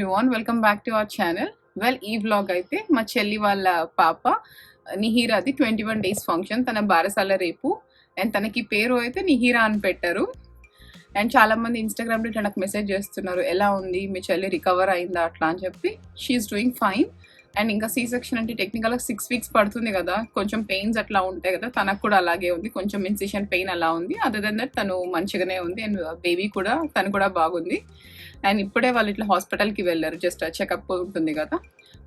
everyone, welcome back to our channel. Well, ee vlog aithe ma chelli valla papa Nihiradi 21 days function tana barasala repu and tanaki peru aithe Nihira ani pettaru. And చాలా మంది Instagram లో నాకు message చేస్తున్నారు, ఎలా ఉంది మీ చెల్లి, recover అయిందా అట్లా అని చెప్పి. She's doing fine. అండ్ ఇంకా సి సెక్షన్ అంటే టెక్నికల్గా 6 weeks పడుతుంది కదా, కొంచెం పెయిన్స్ అట్లా ఉంటాయి కదా, తనకు కూడా అలాగే ఉంది, కొంచెం ఇన్సిషన్ పెయిన్ అలా ఉంది. అదర్ దెన్ దట్ తను మంచిగానే ఉంది అండ్ బేబీ కూడా తను కూడా బాగుంది. అండ్ ఇప్పుడే వాళ్ళు ఇట్లా హాస్పిటల్కి వెళ్ళారు, జస్ట్ చెకప్ ఉంటుంది కదా.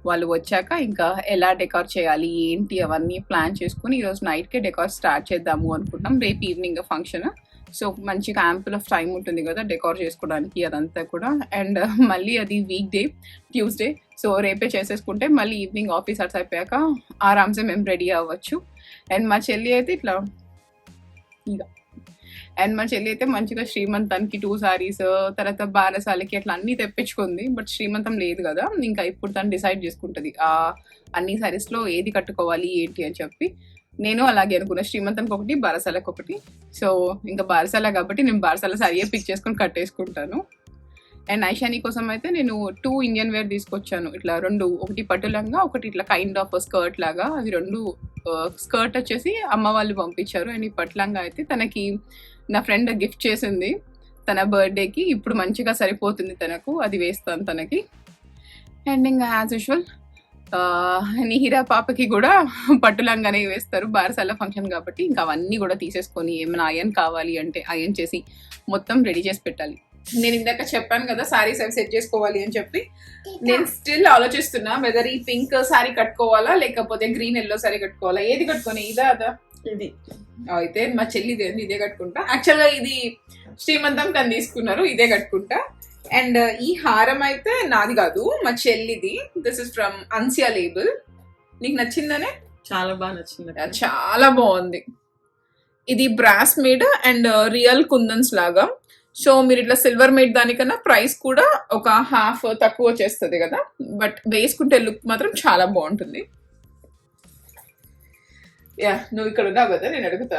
వాళ్ళు వచ్చాక ఇంకా ఎలా డెకార్ చేయాలి ఏంటి అవన్నీ ప్లాన్ చేసుకుని ఈరోజు నైట్కే డెకార్ స్టార్ట్ చేద్దాము అనుకుంటున్నాం. రేపు ఈవినింగ్ ఫంక్షన్, సో మంచిగా యాంపుల్ ఆఫ్ టైం ఉంటుంది కదా డెకార్ చేసుకోవడానికి అదంతా కూడా. అండ్ మళ్ళీ అది వీక్ డే ట్యూస్డే, సో రేపే చేసేసుకుంటే మళ్ళీ ఈవినింగ్ ఆఫీస్ అట్స్ అయిపోయాక ఆరామ్సే మేము రెడీ అవ్వచ్చు. అండ్ మా చెల్లి అయితే ఇట్లా మంచిగా శ్రీమంతానికి 2 sarees, తర్వాత బారసాలకి అట్లా అన్నీ తెప్పించుకుంది. బట్ శ్రీమంతం లేదు కదా, ఇంకా ఇప్పుడు తను డిసైడ్ చేసుకుంటుంది అన్ని సారీస్లో ఏది కట్టుకోవాలి ఏంటి అని చెప్పి. నేను అలాగే అనుకున్నా, శ్రీమంతానికి ఒకటి, బారసాలకు ఒకటి. సో ఇంకా బారసాల కాబట్టి నేను బారసాల సారీయే పిక్ చేసుకొని కట్టేసుకుంటాను. అండ్ ఐషాని కోసం అయితే నేను 2 ఇండియన్ వేర్ తీసుకొచ్చాను, ఇట్లా 2, ఒకటి పట్టులంగా, ఒకటి ఇట్లా కైండ్ ఆఫ్ స్కర్ట్ లాగా. అవి 2 స్కర్ట్ వచ్చేసి అమ్మ వాళ్ళు పంపించారు. అండ్ ఈ పట్టులంగా అయితే తనకి నా ఫ్రెండ్ గిఫ్ట్ చేసింది తన బర్త్డేకి. ఇప్పుడు మంచిగా సరిపోతుంది తనకు, అది వేస్తాను తనకి. అండ్ ఇంకా యాజ్ యూజువల్ నిహిరా పాపకి కూడా పట్టులంగానే వేస్తారు, బారసాల ఫంక్షన్ కాబట్టి. ఇంకా అవన్నీ కూడా తీసేసుకొని ఏమైనా అయన్ కావాలి అంటే అయన్ చేసి మొత్తం రెడీ చేసి పెట్టాలి. నేను ఇందాక చెప్పాను కదా సారీస్ అవి సెట్ చేసుకోవాలి అని చెప్పి. నేను స్టిల్ ఆలోచిస్తున్నా వెదర్ ఈ పింక్ సారీ కట్టుకోవాలా లేకపోతే గ్రీన్ ఎల్లో సారీ కట్టుకోవాలా, ఏది కట్టుకోని, ఇదా అదా. ఇది అయితే మా చెల్లిది ఇదే కట్టుకుంటా. యాక్చువల్గా ఇది శ్రీమంతం తను తీసుకున్నారు, ఇదే కట్టుకుంటా. అండ్ ఈ హారం అయితే నాది కాదు, మా చెల్లిది. This is from Ansiya label. నీకు నచ్చిందనే? చాలా బాగా నచ్చింది, చాలా బాగుంది. ఇది brass made and real kundans లాగా. సో మీరు ఇట్లా సిల్వర్ మేడ్ దానికన్నా ప్రైస్ కూడా ఒక హాఫ్ తక్కువ చేస్తుంది కదా, బట్ వేసుకుంటే లుక్ మాత్రం చాలా బాగుంటుంది. యా, నువ్వు ఇక్కడ ఉన్నావు కదా, నేను అడుగుతా.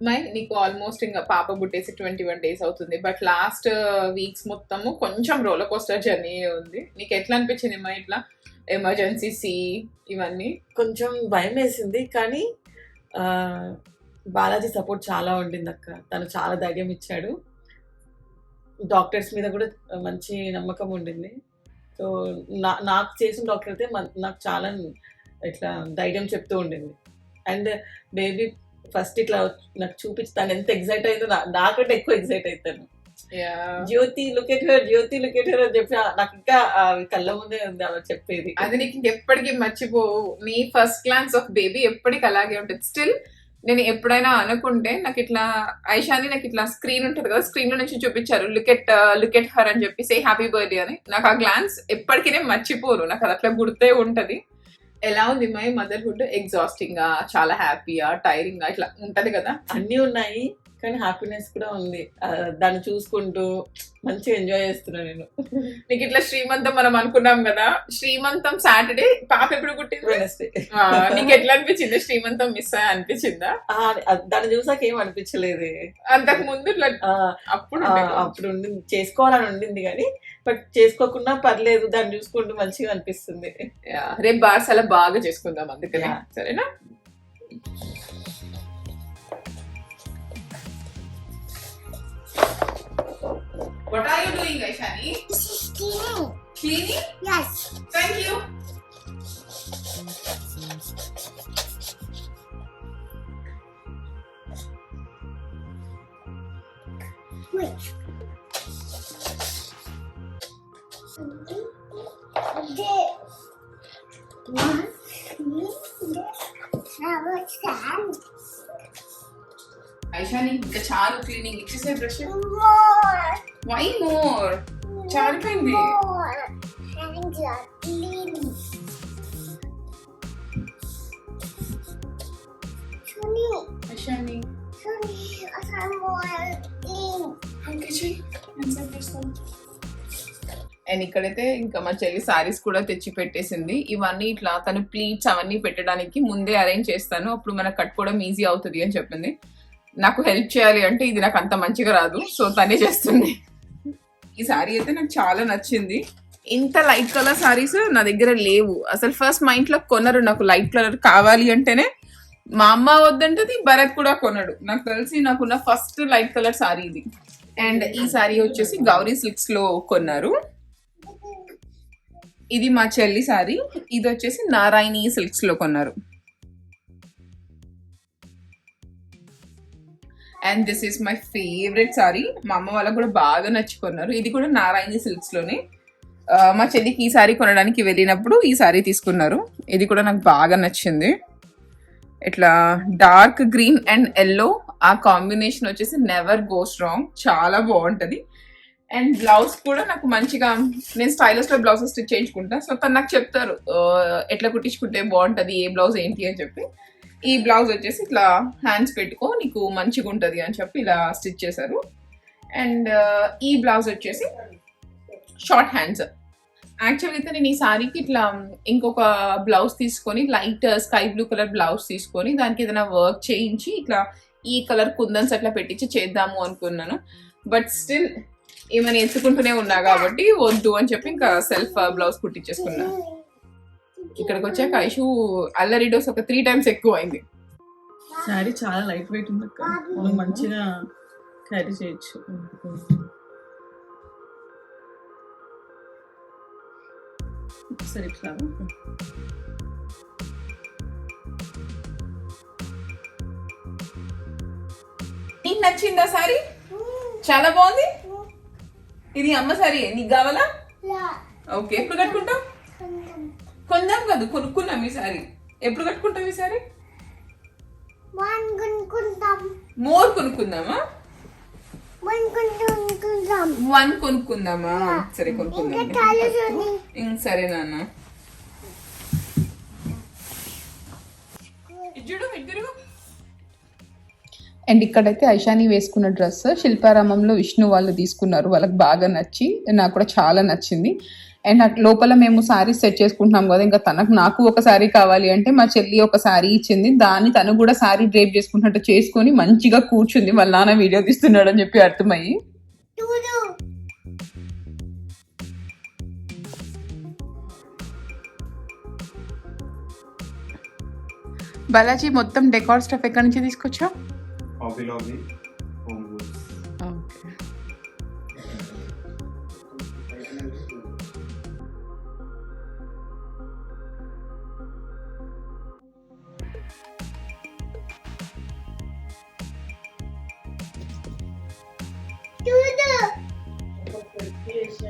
మై, నీకు ఆల్మోస్ట్ ఇంకా పాప పుట్టేసి 21 days అవుతుంది, బట్ లాస్ట్ వీక్స్ మొత్తము కొంచెం రోలర్ కోస్టర్ జర్నీ ఉంది. నీకు ఎట్లా అనిపించింది మా ఇట్లా ఎమర్జెన్సీ ఇవన్నీ? కొంచెం భయం వేసింది, కానీ బాలాజీ సపోర్ట్ చాలా ఉండింది అక్క. తను చాలా ధైర్యం ఇచ్చాడు. డాక్టర్స్ మీద కూడా మంచి నమ్మకం ఉండింది. సో నాకు చేసిన డాక్టర్ అయితే నాకు చాలా ఇట్లా ధైర్యం చెప్తూ ఉండింది. అండ్ బేబీ ఫస్ట్ ఇట్లా నాకు చూపించి తను ఎంత ఎగ్జైట్ అయిందో నాకంటే ఎక్కువ ఎగ్జైట్ అవుతాను. Jyothi look at her, Jyothi look at her అని చెప్పి నాకు ఇంకా కళ్ళ ముందే ఉంది అలా చెప్పేది. అది నీకు ఎప్పటికీ మర్చిపోవు. నీ ఫస్ట్ గ్లాన్స్ ఆఫ్ బేబీ ఎప్పటికీ అలాగే ఉంటుంది. స్టిల్ నేను ఎప్పుడైనా అనుకుంటే నాకు ఇట్లా ఐషాని నాకు ఇట్లా స్క్రీన్ ఉంటుంది కదా, స్క్రీన్ లో నుంచి చూపించారు లుక్ ఎట్ హర్ అని చెప్పి, సే హ్యాపీ బర్త్డే అని. నాకు ఆ గ్లాన్స్ ఎప్పటికీ నేను మర్చిపోరు, నాకు అది అట్లా గుర్తే ఉంటది. ఎలా ఉంది మై మదర్హుడ్? ఎగ్జాస్టింగ్ గా, చాలా హ్యాపీగా, టైరింగ్ గా ఇట్లా ఉంటది కదా? అన్నీ ఉన్నాయి, కానీ హ్యాపీనెస్ కూడా ఉంది. దాన్ని చూసుకుంటూ మంచిగా ఎంజాయ్ చేస్తున్నా నేను. నీకు ఇట్లా శ్రీమంతం మనం అనుకున్నాం కదా, శ్రీమంతం సాటర్డే, పాప ఎప్పుడు పుట్టింది? వెనస్డే. నీకు ఎట్లా అనిపించింది? శ్రీమంతం మిస్ అనిపించిందా? దాన్ని చూసాక ఏం అనిపించలేదు. అంతకు ముందు అప్పుడు ఉండింది, చేసుకోవాలని ఉండింది కానీ బట్ చేసుకోకుండా పర్లేదు, దాన్ని చూసుకుంటూ మంచిగా అనిపిస్తుంది. రేపు బార్సాల బాగా చేసుకుందాం అందుకని, సరేనా? What are you doing, Aishani? This is cleaning. Cleaning? Yes. Thank you. Wait. Aishani, ఇంకా చాలు క్లీనింగ్, ఇచ్చేసే బ్రష్. More. Why more? చాలిపోయింది. More. And you're cleaning. Sunny. Aishani. Sunny. I'm more clean. And ఇక్కడైతే ఇంకా మా చెల్లి సారీస్ కూడా తెచ్చి పెట్టేసింది. ఇవన్నీ ఇట్లా తను ప్లీట్స్ అవన్నీ పెట్టడానికి ముందే అరేంజ్ చేస్తాను, అప్పుడు మనకు కట్టుకోవడం ఈజీ అవుతుంది అని చెప్పింది. నాకు హెల్ప్ చేయాలి అంటే ఇది నాకు అంత మంచిగా రాదు, సో తనే చేస్తుంది. ఈ సారీ అయితే నాకు చాలా నచ్చింది. ఇంత లైట్ కలర్ సారీస్ నా దగ్గర లేవు అసలు. ఫస్ట్ మా ఇంట్లో కొనరు నాకు లైట్ కలర్ కావాలి అంటేనే. మా అమ్మ వద్దంటది, భరత్ కూడా కొనడు. నాకు తెలిసి నాకున్న ఫస్ట్ లైట్ కలర్ సారీ ఇది. అండ్ ఈ సారీ వచ్చేసి గౌరీ సిల్క్స్ లో కొన్నారు. ఇది మా చెల్లి సారీ. ఇది వచ్చేసి నారాయణి సిల్క్స్ లో కొన్నారు. And this is my favourite sorry. మా అమ్మ వాళ్ళకు కూడా బాగా నచ్చుకున్నారు. ఇది కూడా నారాయణి సిల్క్స్ లోనే. మా చెల్లికి ఈ సారీ కొనడానికి వెళ్ళినప్పుడు ఈ సారీ తీసుకున్నారు. ఇది కూడా నాకు బాగా నచ్చింది. ఇట్లా డార్క్ గ్రీన్ అండ్ ఎల్లో ఆ కాంబినేషన్ వచ్చేసి నెవర్ గోస్ రాంగ్. చాలా బాగుంటది. అండ్ బ్లౌజ్ కూడా నాకు మంచిగా, నేను స్టైలస్ లో బ్లౌజెస్ స్టిచ్ చేయించుకుంటా. సో తను నాకు చెప్తారు ఎట్లా కుట్టించుకుంటే బాగుంటది, ఏ బ్లౌజ్ ఏంటి అని చెప్పి. ఈ బ్లౌజ్ వచ్చేసి ఇట్లా హ్యాండ్స్ పెట్టుకో నీకు మంచిగా ఉంటుంది అని చెప్పి ఇలా స్టిచ్ చేశారు. అండ్ ఈ బ్లౌజ్ వచ్చేసి షార్ట్ హ్యాండ్స్. యాక్చువల్గా అయితే నేను ఈ సారీకి ఇట్లా ఇంకొక బ్లౌజ్ తీసుకొని light sky blue colour blouse తీసుకొని దానికి ఏదైనా వర్క్ చేయించి ఇట్లా ఈ కలర్ కుందన్స్ అట్లా పెట్టించి చేద్దాము అనుకున్నాను. బట్ స్టిల్ ఏమైనా ఎత్తుకుంటూనే ఉన్నా కాబట్టి వద్దు అని చెప్పి ఇంకా సెల్ఫ్ బ్లౌజ్ కుట్టించేసుకున్నాను. ఇక్కడికి వచ్చాక ఐషు అల్లరి డోస్ ఒక 3 times ఎక్కువ అయింది. శారీ చాలా లైట్ వెయిట్ ఉంది అక్క, మనం మంచిగా క్యారీ చేయొచ్చు. సరే ఇట్లా నీకు నచ్చిందా సారీ? చాలా బాగుంది. ఇది అమ్మ సారీ నీకు కావాలా? ఓకే, ఎప్పుడు కట్టుకుంటావు? కొందాం కాదు, కొనుక్కున్నాం ఈ సారీ. ఎప్పుడు కట్టుకుంటాం ఈ సారీ? మోర్ కొనుక్కుందామా? 1 కొనుక్కుందామా? సరే కొనుక్కుందాం. సరే నాన్న. అండ్ ఇక్కడైతే ఐషాని వేసుకున్న డ్రెస్ శిల్పారామంలో విష్ణు వాళ్ళు తీసుకున్నారు. వాళ్ళకి బాగా నచ్చి నాకు కూడా చాలా నచ్చింది. అండ్ అట్ లోపల మేము శారీ సెట్ చేసుకుంటున్నాం కదా, ఇంకా నాకు ఒక శారీ కావాలి అంటే మా చెల్లి ఒక శారీ ఇచ్చింది. దాన్ని తను కూడా శారీ డ్రేప్ చేసుకుంటున్నట్టు చేసుకొని మంచిగా కూర్చుంది. వాళ్ళ నాన్న వీడియో తీస్తున్నాడు అని చెప్పి అర్థమయ్యి. బాలాజీ మొత్తం డెకార్ స్టఫ్ ఎక్కడి నుంచి తీసుకొచ్చా?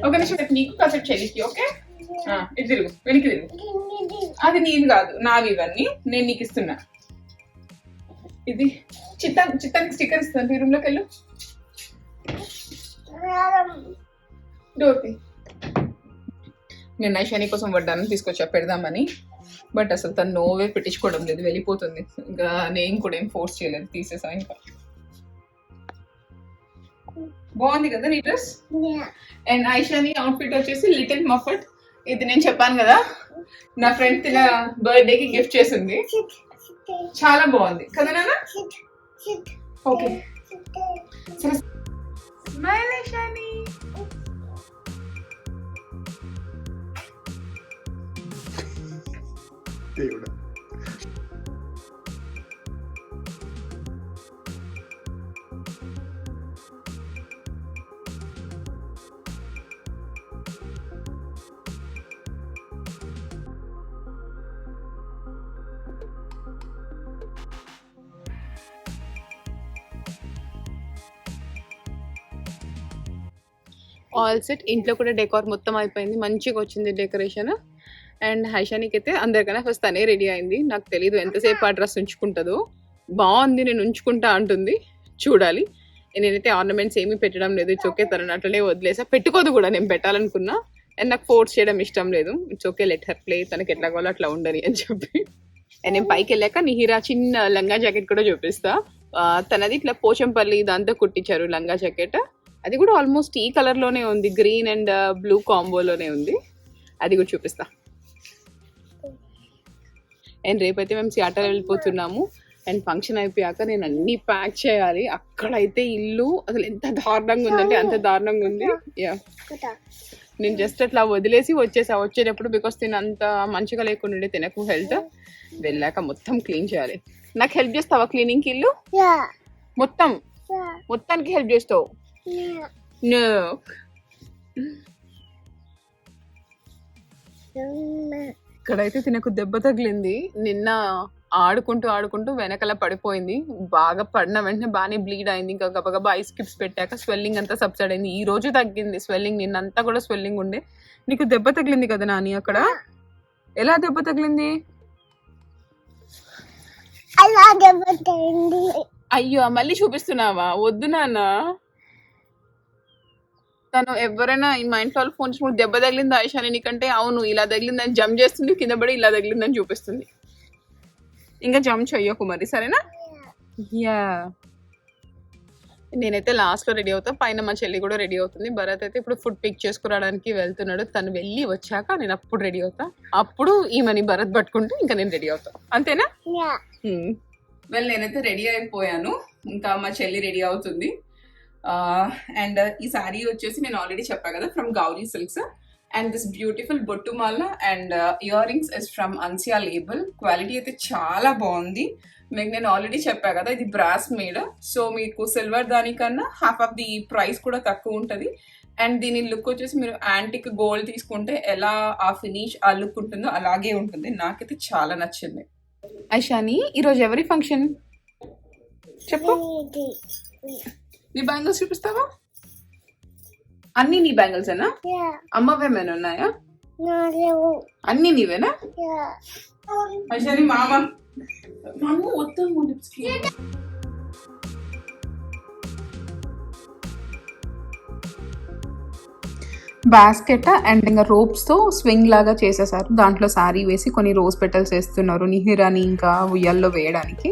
ఒక నిమిషం నీకు కాసేపు చెల్లికి. ఓకే, ఇది తిరుగు, వెనక్కి తిరుగు. అది నీది కాదు, నావి ఇవన్నీ. నేను నీకు ఇస్తున్నా. ఇది చిత్తానికి స్టిక్కర్ ఇస్తాను. ఈ రూమ్ లోకి వెళ్ళు. డోర్కి నేను ఐషాని కోసం వడ్డాను తీసుకొచ్చా పెడదామని. బట్ అసలు తను నోవే పెట్టించుకోవడం లేదు, వెళ్ళిపోతుంది. ఇంకా నేను కూడా ఏం ఫోర్స్ చేయలేదు, తీసేసా. ఇంకా బాగుంది కదా నీ డ్రెస్. అండ్ ఐషాని అవుట్ఫిట్ వచ్చేసి లిటిల్ మఫట్. ఇది నేను చెప్పాను కదా, నా ఫ్రెండ్ తిన బర్త్డే కి గిఫ్ట్ చేసింది. చాలా బాగుంది కదా నాన్న? Okay, smile Aishani. దేవుడా, ఆల్ సెట్. ఇంట్లో కూడా డెకార్ మొత్తం అయిపోయింది, మంచిగా వచ్చింది డెకరేషన్. అండ్ హైషానికి అయితే అందరికన్నా ఫస్ట్ తనే రెడీ అయింది. నాకు తెలీదు ఎంతసేపు ఆ డ్రెస్ ఉంచుకుంటుందో. బాగుంది, నేను ఉంచుకుంటా అంటుంది, చూడాలి. నేనైతే ఆర్నమెంట్స్ ఏమీ పెట్టడం లేదు. ఇట్స్ ఓకే, తనని అట్లనే వదిలేసా. పెట్టుకోదు కూడా, నేను పెట్టాలనుకున్నా. అండ్ నాకు ఫోర్స్ చేయడం ఇష్టం లేదు. It's okay, let her play, తనకి ఎట్లా కావాలో అట్లా ఉండని అని చెప్పి. అండ్ నేను పైకి వెళ్ళాక నిహిరా చిన్న లంగా జాకెట్ కూడా చూపిస్తా. తనది ఇట్లా పోచంపల్లి దాంతో కుట్టించారు లంగా జాకెట్. అది కూడా ఆల్మోస్ట్ ఈ కలర్లోనే ఉంది, గ్రీన్ అండ్ బ్లూ కాంబోలోనే ఉంది. అది కూడా చూపిస్తా. అండ్ రేపైతే మేము సియాటల్ వెళ్ళిపోతున్నాము. అండ్ ఫంక్షన్ అయిపోయాక నేను అన్ని ప్యాక్ చేయాలి. అక్కడైతే ఇల్లు అసలు ఎంత దారుణంగా ఉందంటే అంత దారుణంగా ఉంది. యా, నేను జస్ట్ అట్లా వదిలేసి వచ్చేటప్పుడు బికాస్ తిని అంత మంచిగా లేకుండా తినకు హెల్త్. వెళ్ళాక మొత్తం క్లీన్ చేయాలి. నాకు హెల్ప్ చేస్తావా క్లీనింగ్ ఇల్లు Yeah. మొత్తం? Yeah. మొత్తానికి హెల్ప్ చేస్తావు? Yeah. No. ఇక్కడైతే తినకు దెబ్బ తగిలింది. నిన్న ఆడుకుంటూ వెనకల పడిపోయింది. బాగా పడిన వెంటనే బాగానే బ్లీడ్ అయింది. ఇంకా గబగబా ఐస్ క్యూబ్స్ పెట్టాక స్వెల్లింగ్ అంతా సబ్సైడ్ అయింది. ఈ రోజు తగ్గింది స్వెల్లింగ్. నిన్నంతా కూడా స్వెల్లింగ్ ఉండే. నీకు దెబ్బ తగిలింది కదా నాని అక్కడ? ఎలా దెబ్బ తగిలింది? అలాగే పెట్టండి. అయ్యో మళ్ళీ చూపిస్తున్నావా? వద్దు నాన్న. తను ఎవరైనా మా ఇంట్లో వాళ్ళు ఫోన్ చేసి దెబ్బ తగిలింది ఆయిషాని నీకంటే, అవును ఇలా తగిలిందని జంప్ చేస్తుంది, కింద పడి ఇలా తగిలిందని చూపిస్తుంది. ఇంకా జంప్ చెయ్యకు మరి, సరేనా? యా. నేనైతే లాస్ట్ లో రెడీ అవుతా. పైన మా చెల్లి కూడా రెడీ అవుతుంది. భరత్ అయితే ఇప్పుడు ఫుడ్ పిక్ చేసుకురావడానికి వెళ్తున్నాడు. తను వెళ్ళి వచ్చాక నేను అప్పుడు రెడీ అవుతా. అప్పుడు ఈమెని భరత్ పట్టుకుంటే ఇంకా నేను రెడీ అవుతా. అంతేనా? Yeah. వెల్ నేనైతే రెడీ అయిపోయాను. ఇంకా మా చెల్లి రెడీ అవుతుంది. అండ్ ఈ శారీ వచ్చేసి నేను ఆల్రెడీ చెప్పా కదా, from Gauri silks. And this beautiful బొట్టుమాల and earrings is from Ansiya label. Quality అయితే చాలా బాగుంది. మీకు నేను ఆల్రెడీ చెప్పా కదా, ఇది బ్రాస్ మేడ్. సో మీకు సిల్వర్ దానికన్నా హాఫ్ ఆఫ్ ది ప్రైస్ కూడా తక్కువ ఉంటుంది. అండ్ దీని లుక్ వచ్చేసి మీరు యాంటిక్ గోల్డ్ తీసుకుంటే ఎలా ఆ ఫినిష్ ఆ లుక్ ఉంటుందో అలాగే ఉంటుంది. నాకైతే చాలా నచ్చింది. ఐషాని ఈరోజు ఎవరి ఫంక్షన్ చెప్పు? నీ బ్యాంగిల్స్ చూపిస్తావా? అన్ని నీ బ్యాంగిల్స్ ఏనా? Yeah. అమ్మవేమైనా ఉన్నాయా? No. అన్ని నీవేనా? Yeah. ఐషాని మామ మొత్తం బాస్కెట్ అండ్ ఇంకా రోప్స్ తో స్వింగ్ లాగా చేసేసారు. దాంట్లో శారీ వేసి కొన్ని రోజ్ పెటల్స్ వేస్తున్నారు నిహిరాని ఇంకా ఉయ్యాల్లో వేయడానికి.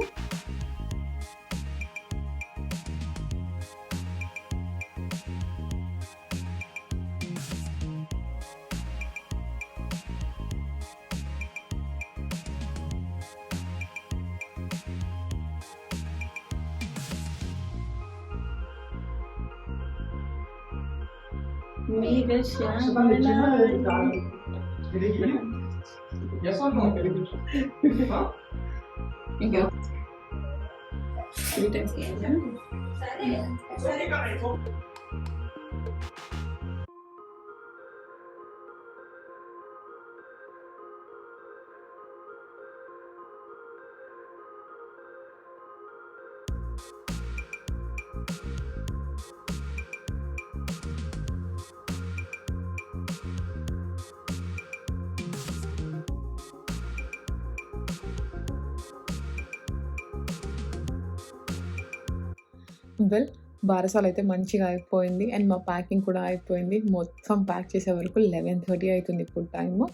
వెల్ బారసాలు అయితే మంచిగా అయిపోయింది. అండ్ మా ప్యాకింగ్ కూడా అయిపోయింది. మొత్తం ప్యాక్ చేసే వరకు 11:30 అవుతుంది ఇప్పుడు టైము.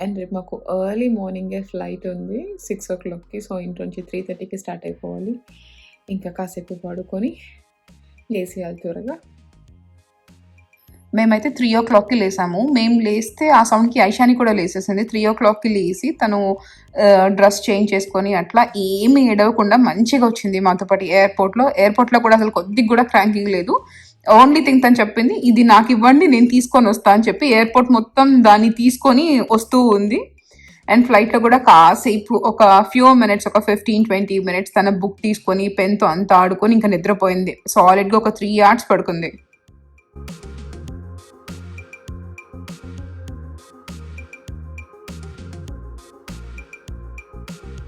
అండ్ రేపు మాకు ఎర్లీ మార్నింగే ఫ్లైట్ ఉంది 6 o'clockకి. సో ఇంటి నుంచి 3:30కి స్టార్ట్ అయిపోవాలి. ఇంకా కాసేపు పడుకొని లేసేయాలి త్వరగా. మేమైతే 3 o'clockకి లేసాము. మేము లేస్తే ఆ సౌండ్కి ఐషాని కూడా లేసేసింది. 3 o'clockకి లేసి తను డ్రెస్ చేంజ్ చేసుకొని అట్లా ఏమీ ఏడవకుండా మంచిగా వచ్చింది మాతో పాటు ఎయిర్పోర్ట్లో కూడా అసలు కొద్దిగా కూడా క్రాంకింగ్ లేదు. ఓన్లీ థింగ్ తను చెప్పింది, ఇది నాకు ఇవ్వండి నేను తీసుకొని వస్తా అని చెప్పి ఎయిర్పోర్ట్ మొత్తం దాన్ని తీసుకొని వస్తూ ఉంది. అండ్ ఫ్లైట్లో కూడా కాసేపు ఒక ఫ్యూ మినిట్స్, ఒక 15-20 minutes తన బుక్ తీసుకొని పెన్తో అంతా ఆడుకొని ఇంకా నిద్రపోయింది. సాలిడ్గా ఒక 3 hours పడుకుంది.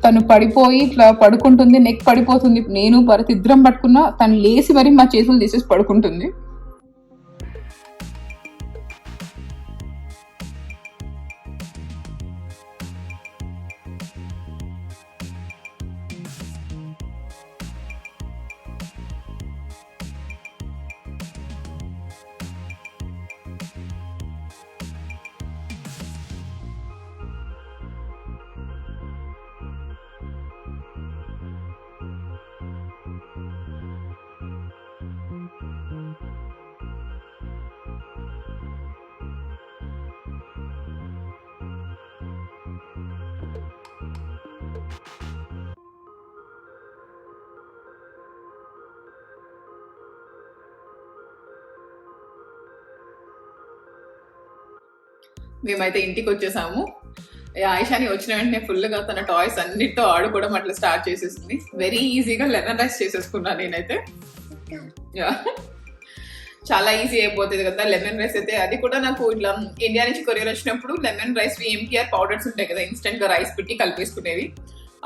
తను పడిపోయి ఇట్లా పడుకుంటుంది, నెక్ పడిపోతుంది. నేను భరత్ ఇద్దరం పట్టుకున్నా, తను లేచి మరి మా చేతులు తీసేసి పడుకుంటుంది. మేమైతే ఇంటికి వచ్చేసాము. ఆయిషాని వచ్చిన వెంటనే ఫుల్గా తన టాయ్స్ అన్నిటితో ఆడుకోవడం అట్లా స్టార్ట్ చేసేసింది. వెరీ ఈజీగా లెమన్ రైస్ చేసేసుకున్నాను నేనైతే. చాలా ఈజీ అయిపోతుంది కదా లెమన్ రైస్ అయితే. అది కూడా నాకు ఇట్లా ఇండియా నుంచి కొరియర్ వచ్చినప్పుడు లెమన్ రైస్ ఎంటీఆర్ పౌడర్స్ ఉంటాయి కదా, ఇన్స్టెంట్గా రైస్ పెట్టి కలిపేసుకునేవి,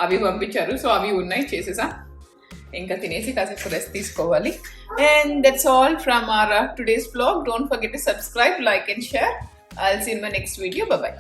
అవి పంపించారు. సో అవి ఉన్నాయి, చేసేసా. ఇంకా తినేసి కాసేపు రెస్ట్ తీసుకోవాలి. And that's all from our today's vlog. Don't forget to subscribe, like and share. I'll see you in my next video. Bye bye.